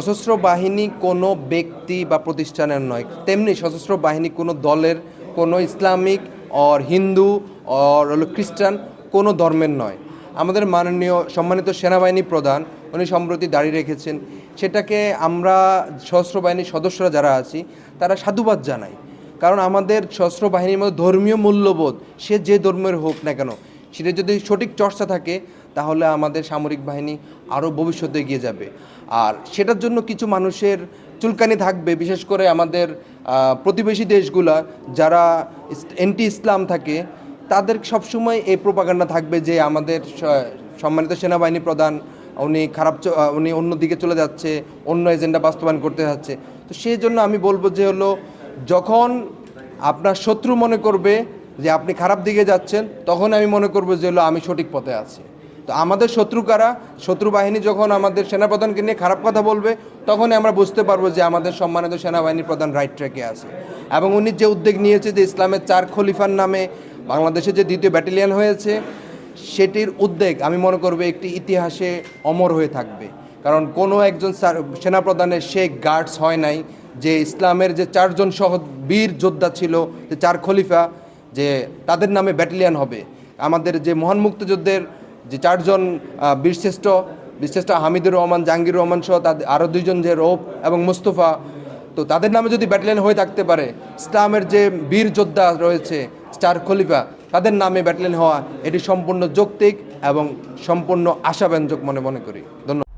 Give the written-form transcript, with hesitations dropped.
সশস্ত্র বাহিনী কোনো ব্যক্তি বা প্রতিষ্ঠানের নয়, তেমনি সশস্ত্র বাহিনী কোনো দলের, কোনো ইসলামিক অর হিন্দু অর হলো খ্রিস্টান কোনো ধর্মের নয়। আমাদের মাননীয় সম্মানিত সেনাবাহিনী প্রধান উনি সম্প্রতি দাঁড়িয়ে রেখেছেন, সেটাকে আমরা সশস্ত্র বাহিনীর সদস্যরা যারা আছি তারা সাধুবাদ জানাই। কারণ আমাদের সশস্ত্র বাহিনীর মধ্যে ধর্মীয় মূল্যবোধ সে যে ধর্মের হোক না কেন, সেটা যদি সঠিক চর্চা থাকে তাহলে আমাদের সামরিক বাহিনী আরও ভবিষ্যতে এগিয়ে যাবে। আর সেটার জন্য কিছু মানুষের চুলকানি থাকবে, বিশেষ করে আমাদের প্রতিবেশী দেশগুলা যারা অ্যান্টি ইসলাম থাকে, তাদের সবসময় এই প্রোপাগান্ডা থাকবে যে আমাদের সম্মানিত সেনাবাহিনী প্রধান উনি অন্য দিকে চলে যাচ্ছে, অন্য এজেন্ডা বাস্তবায়ন করতে যাচ্ছে। তো সেই জন্য আমি বলবো যে হলো, যখন আপনার শত্রু মনে করবে যে আপনি খারাপ দিকে যাচ্ছেন, তখন আমি মনে করবো যে হলো আমি সঠিক পথে আছি। তো আমাদের শত্রু কারা? শত্রু বাহিনী যখন আমাদের সেনাপ্রধানকে নিয়ে খারাপ কথা বলবে, তখনই আমরা বুঝতে পারবো যে আমাদের সম্মানিত সেনাবাহিনীর প্রধান রাইট ট্র্যাকে আছে। এবং উনি যে উদ্যোগ নিয়েছে যে ইসলামের 4 খলিফার নামে বাংলাদেশে যে 2য় ব্যাটালিয়ন হয়েছে, সেটির উদ্যোগ আমি মনে করবো একটি ইতিহাসে অমর হয়ে থাকবে। কারণ কোনো একজন সেনাপ্রধানের সে গার্ডস হয় নাই যে ইসলামের যে 4 জন বীর যোদ্ধা ছিল, যে 4 খলিফা, যে তাদের নামে ব্যাটালিয়ন হবে। আমাদের যে মহান মুক্তিযুদ্ধের যে 4 জন বীরশ্রেষ্ঠ হামিদুর রহমান, জাহাঙ্গীর রহমান সহ তাদের আরও 2 জন যে রৌফ এবং মুস্তফা, তো তাদের নামে যদি ব্যাটালিয়ন হয়ে থাকতে পারে, ইসলামের যে বীর যোদ্ধা রয়েছে 4 খলিফা, তাদের নামে ব্যাটালিয়ন হওয়া এটি সম্পূর্ণ যৌক্তিক এবং সম্পূর্ণ আশাব্যঞ্জক মনে করি। ধন্যবাদ।